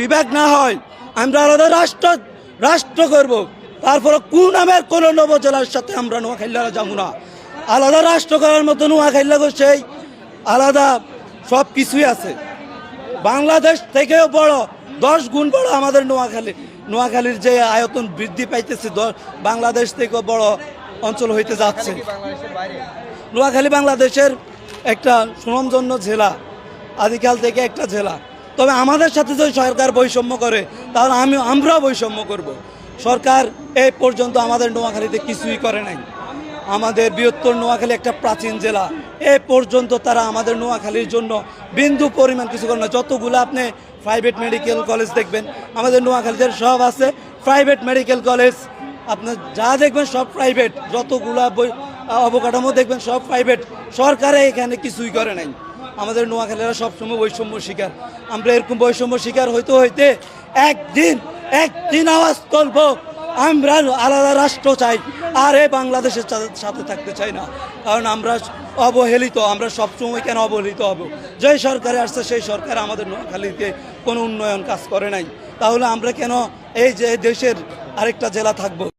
বিভাগ না হয় আমরা আলাদা রাষ্ট্র করব। তারপরে কোন নামের কোনো নবজেলার সাথে আমরা নোয়াখালীরা যাবো না। আলাদা রাষ্ট্র করার মতো নোয়াখালী সেই আলাদা সব কিছুই আছে। বাংলাদেশ থেকেও বড় 10 গুণ বড় আমাদের নোয়াখালীর যে আয়তন বৃদ্ধি পাইতেছে বাংলাদেশ থেকেও বড় অঞ্চল হইতে যাচ্ছে। নোয়াখালী বাংলাদেশের একটা সুনামধন্য জেলা, আদিকাল থেকে একটা জেলা। তবে আমাদের সাথে যদি সরকার বৈষম্য করে তাহলে আমরাও বৈষম্য করব। সরকার এই পর্যন্ত আমাদের নোয়াখালীতে কিছুই করে নাই। আমাদের বৃহত্তর নোয়াখালী একটা প্রাচীন জেলা, এ পর্যন্ত তারা আমাদের নোয়াখালীর জন্য বিন্দু পরিমাণ কিছু করে না। যতগুলো আপনি প্রাইভেট মেডিকেল কলেজ দেখবেন আমাদের নোয়াখালীতে সব আছে প্রাইভেট মেডিকেল কলেজ। আপনার যা দেখবেন সব প্রাইভেট, যতগুলা অবকাঠামো দেখবেন সব প্রাইভেট। সরকারে এখানে কিছুই করে নাই। আমাদের নোয়াখালীরা সবসময় বৈষম্য শিকার। আমরা এরকম বৈষম্য শিকার হইতে হইতে একদিন আওয়াজ তুলব, আমরা আলাদা রাষ্ট্র চাই, আর এই বাংলাদেশের সাথে থাকতে চাই না। কারণ আমরা অবহেলিত, আমরা সবসময় কেন অবহেলিত হব? যেই সরকারে আসছে সেই সরকার আমাদের নোয়াখালীতে কোনো উন্নয়ন কাজ করে নাই, তাহলে আমরা কেন এই যে দেশের আরেকটা জেলা থাকবো?